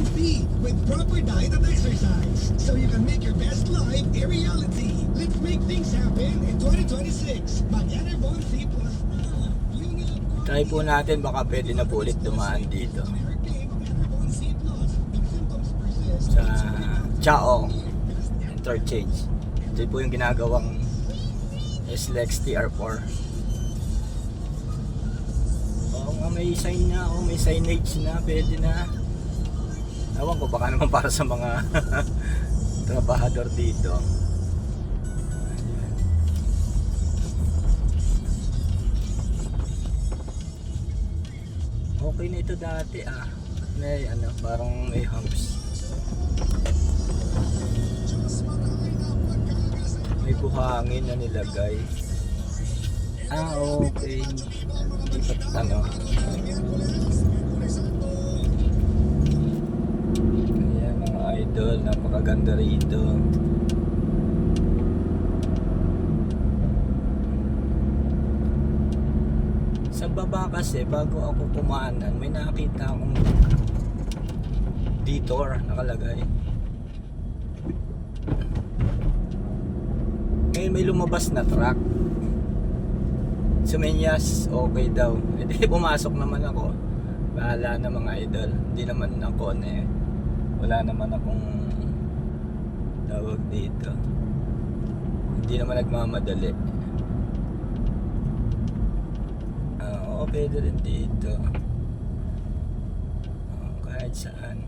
healthy with proper diet and exercise so you can make your best life a reality. Let's make things happen in 2026. Mag-Enervon C Plus na. Try po natin, baka pwede na po ulit dumaan dito sa Chaong Interchange. Ito po yung ginagawang SLEX TR4. Oo nga, may sign na, may signage na, pwede na. Ewan ko, baka naman para sa mga trabahador dito. Ayan. Okay na ito dati may parang may humps. May buhangin na nilagay. Okay. Lipat ayan mga idol, napakaganda rito. Sa baba kasi, bago ako kumanan, may nakita akong detour nakalagay. Ngayon may lumabas na truck. Sumenyas, okay daw. E di pumasok naman ako. Bahala na mga idol. Hindi naman ako wala naman akong tawag dito. Hindi naman nagmamadali. Okay din dito. Kahit saan.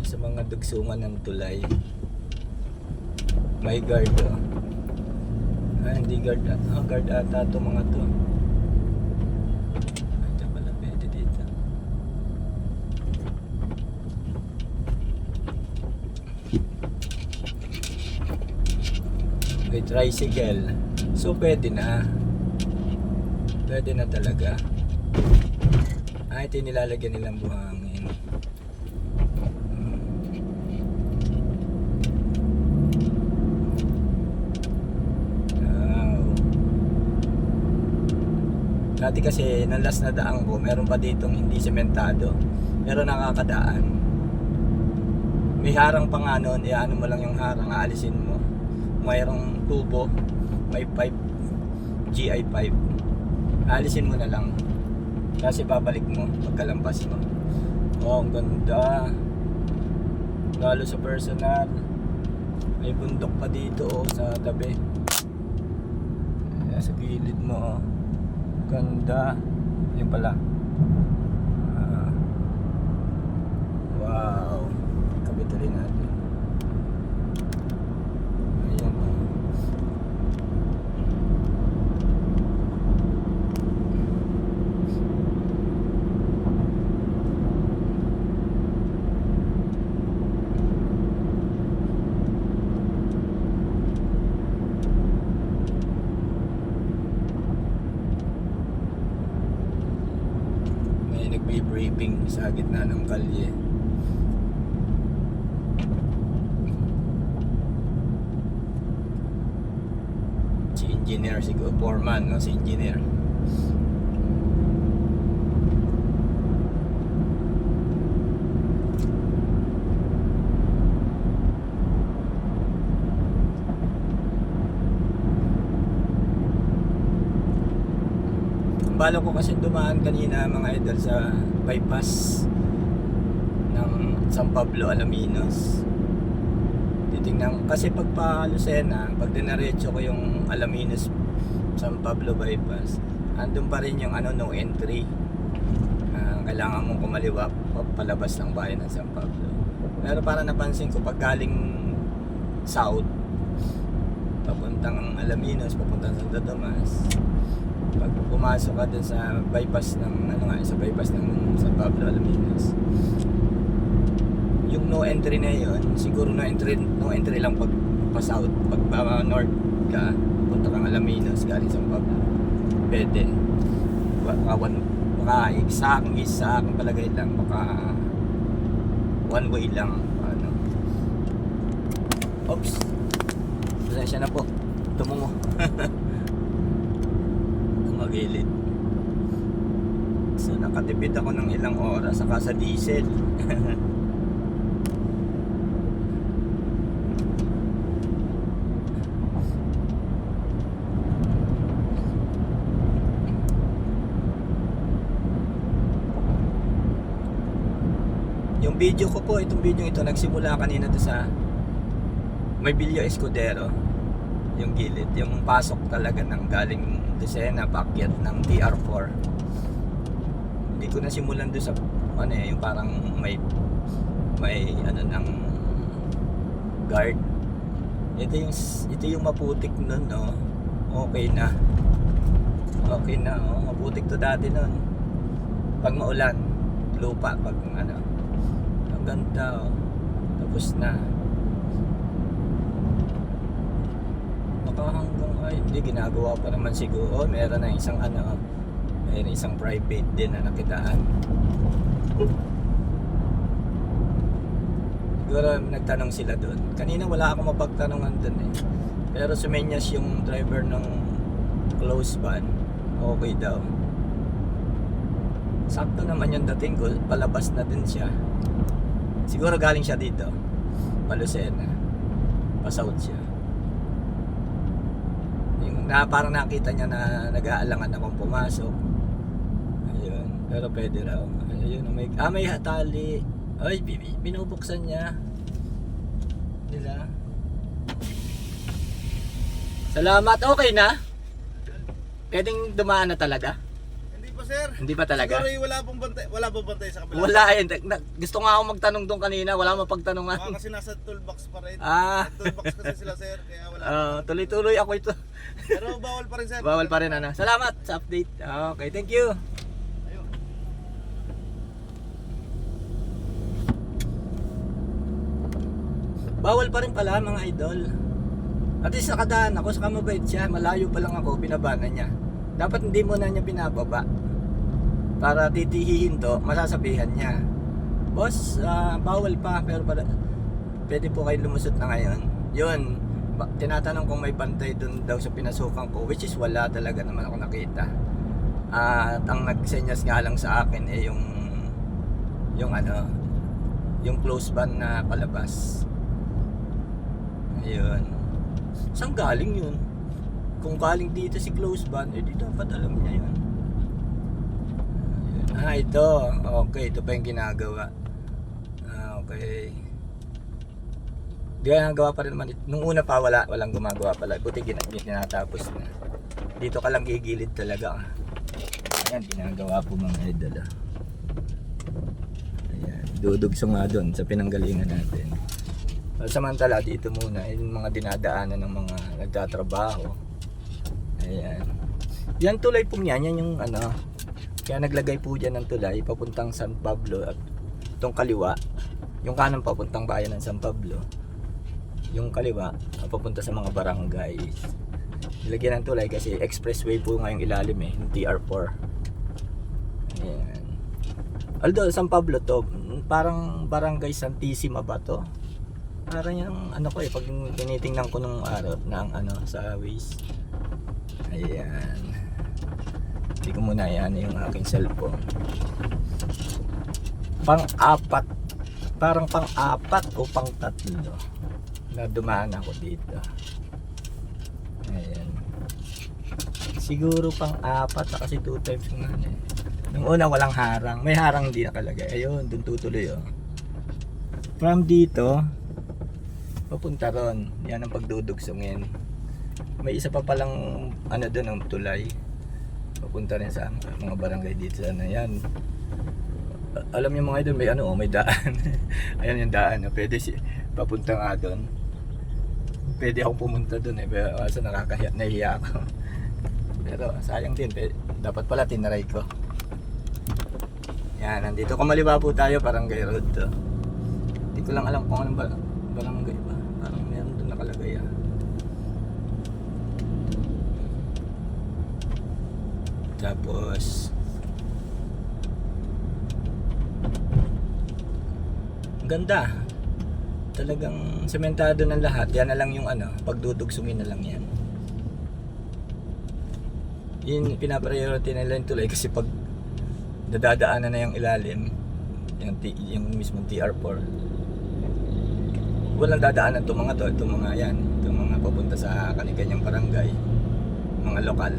Sa mga dugsungan ng tulay. May guard hindi guard guard ata ito mga to. Ito pala pwede dito. May tricycle. So pwede na. Pwede na talaga. Ito yung nilalagyan nilang buhangin. Dati kasi nang last na daan ko, meron pa ditong hindi sementado, pero nakakadaan. May harang pa nga noon, iano mo lang yung harang, aalisin mo. Mayroong tubo, may pipe, GI pipe. Aalisin mo na lang. Kasi babalik mo pagkalampas mo. Ang ganda. Lalo sa personal. May bundok pa dito sa tabi. Sa gilid mo ganda. Yun pala. Wow. Kabit rin natin. Ayan. Nagbe-briefing sa gitna ng kalye. Si engineer siguro, foreman, no? Si engineer. Balo ko kasi dumaan kanina mga idol sa bypass ng San Pablo, Alaminos. Titingnan kasi pag pa Lucena, pag dinaretso ko yung Alaminos San Pablo bypass, andun pa rin yung no entry. Kailangan mong kumaliwa palabas ng bayan ng San Pablo. Pero para napansin ko pag galing south papuntang Alaminos, papuntang Santo Tomas, pag pumasok ka dun sa bypass ng sa bypass ng San Pablo, Alaminos, yung no entry na yun, siguro no entry lang pag pa south, pag pa north ka, punta kang Alaminos galing San Pablo, pwede. Baka isa akong palagay lang, baka one way lang, oops, pasensya na po, tumungo. Magilid. So nakatipid ako ng ilang oras saka sa diesel. Yung video ko po, itong video ito, nagsimula kanina to sa may Villa Escudero. Yung gilid, yung pasok talaga ng galing Lucena, paakyat ng TR4. Hindi ko nasimulan doon sa ano eh, yung parang may ano ng guard. Ito yung maputik nun, no. Okay na. Okay na, oh. Maputik to dati nun. Pag maulan, lupa pag ano. Ang ganda, oh. Tapos na. Baka hanggang ay hindi ginagawa pa naman siguro. Oh, meron na isang ano, meron isang private din na nakitaan. Siguro nagtanong sila doon. Kanina wala akong mapagtanungan doon eh. Pero sumenyas yung driver ng close van. Okay daw. Sakto naman yung dating ko. Palabas na din siya. Siguro galing siya dito. Palusena. Pa-south siya. Yung parang nakita niya na nag-aalangan akong pumasok. Ayun. Pero pwede raw. Ayun. May tali. Ay, binubuksan niya. Nila. Salamat. Okay na? Pwedeng dumaan na talaga? Hindi pa sir. Hindi pa talaga? Siguro wala pong bantay sa kabila. Wala eh. Gusto nga ako magtanong doon kanina. Wala mapagtanungan. Baka kasi nasa toolbox pa rin. Ah. Toolbox kasi sila sir. Kaya wala. Tuloy-tuloy ako ito. Pero bawal pa rin sir. Bawal pa rin ano. Salamat sa update. Okay, thank you. Ayun. Bawal pa rin pala mga idol. At least nakadaan ako, saka mabait siya. Malayo pa lang ako, binabana niya. Dapat hindi mo na niya binababa. Para titihihin to, masasabihan niya. Boss, bawal pa, pero pwede po kayo lumusot na ngayon. Yun, tinatanong kung may bantay dun daw sa pinasukan ko, which is wala talaga naman ako nakita. At ang nagsenyas nga lang sa akin eh yung close van na palabas. Ayun. Saan galing yun? Kung galing dito si close van, eh di dapat alam niya yun. Ayun. Ito. Okay, ito pa yung ginagawa. Okay. Ginagawa pa rin naman. Nung una pa walang gumagawa pala. Buti ginatapos na. Dito ka lang gigilid talaga. Ayan, ginagawa po mga idol. Ayan, dudugso nga doon sa pinanggalingan natin. Samantala dito muna yung mga dinadaanan ng mga nagtatrabaho. Ayan. Yan tulay po niyan, yan yung ano. Kaya naglagay po diyan ng tulay papuntang San Pablo at itong kaliwa, yung kanan papuntang bayan ng San Pablo. Yung kaliwa papunta sa mga barangay. Nilagyan ng tulay kasi expressway po ngayong ilalim eh, yung TR4. Ayan. Although San Pablo to, parang barangay Santissima ba to? Parang yung ano ko eh, pag tinitingnan ko nung araw ng ano sa Waze. Ayan. Hindi ko muna yan yung aking cellphone. Pang-apat. Parang pang-apat o pang-tatlo na dumaan ako dito. Ayan. Siguro pang-apat kasi 2 times nga eh. Nung una walang harang. May harang din nakalagay. Ayun, dun tutuloy oh. From dito papunta ron. Yan ang pagdudugsongin. May isa pa palang ano doon ang tulay. Papunta rin sa mga barangay dito sana. Yan. Alam niyo mga idol, may ano, may daan. Ayan yung daan. Pwede papunta nga doon. Pwede akong pumunta doon eh. Pero kasi nahihiya ako. Pero sayang din. Dapat pala tinaray ko. Yan, nandito kumaliwa po tayo, barangay road to. Hindi ko lang alam kung anong barangay ba. Parang meron doon nakalagay ah. Tapos ganda. Talagang sementado ng lahat. Yan na lang yung ano, pagdudugsungin na lang yan. Yun pinapriority nila yung tulay kasi pag dadadaanan na yung ilalim, yung mismong TR4, walang dadaanan itong mga to, itong mga yan, itong mga papunta sa kanyang barangay, mga lokal.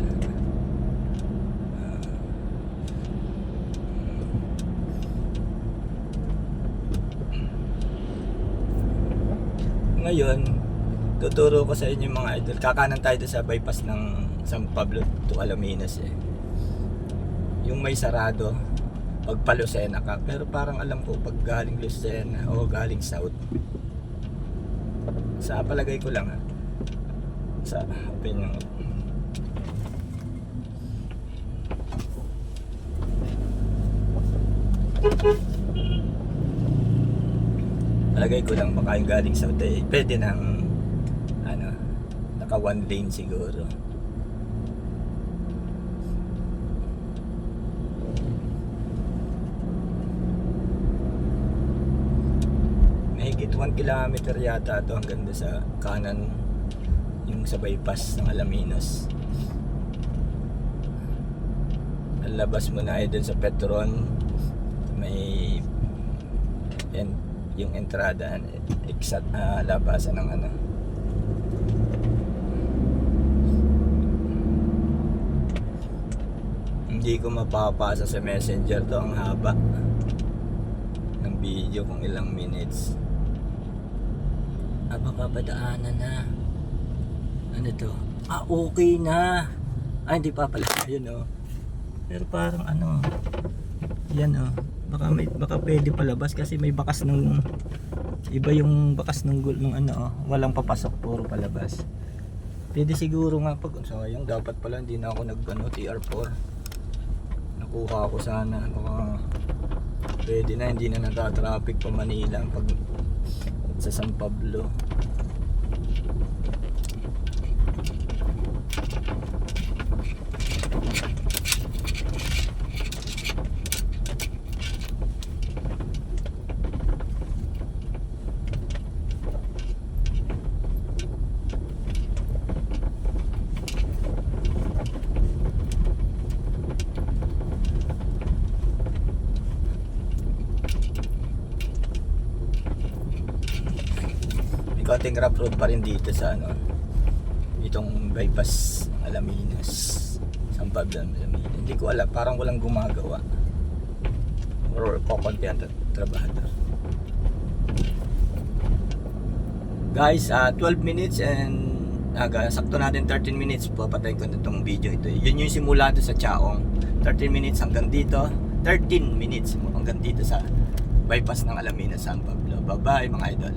Ngayon, tuturo ko sa inyo mga idol. Kakanan tayo doon sa bypass ng San Pablo to Alaminos eh. Yung may sarado pag pa Lucena ka. Pero parang alam ko pag galing Lucena o galing South. Sa palagay ko lang ha. Sa opinion ko. Palagay ko lang baka yung galing South eh, pwede nang ano, naka one lane siguro. Mahigit 1 kilometer yata ito hanggang doon sa kanan yung sa bypass ng Alaminos. Labas mo na ay dun sa Petron, may yung entrada exact labasan ng ano. Hindi ko mapapasa sa messenger to, ang haba ng video kung ilang minutes. Baka padaanan na. Ano to? Okay na. Hindi pa pala. Ayun oh. Pero parang ano, yan oh, baka pwede palabas kasi may bakas ng iba yung bakas ng ano oh, walang papasok, puro palabas. Pwede siguro nga pag sayang, dapat pala hindi na ako TR4. Nakuha ko sana, baka pwede na, hindi na nata-traffic pa Manila pag sa San Pablo. Konting rough road pa rin dito sa ano, itong bypass ng Alaminos, San Pablo Alaminos. Hindi ko alam, parang walang gumagawa or kokonti ang trabahador. Guys, 12 minutes and sakto natin 13 minutes papatayin ko na itong video ito. Yun yung simula doon sa Chaong, 13 minutes hanggang dito, 13 minutes hanggang dito sa bypass ng Alaminos, San Pablo. Bye bye mga idol.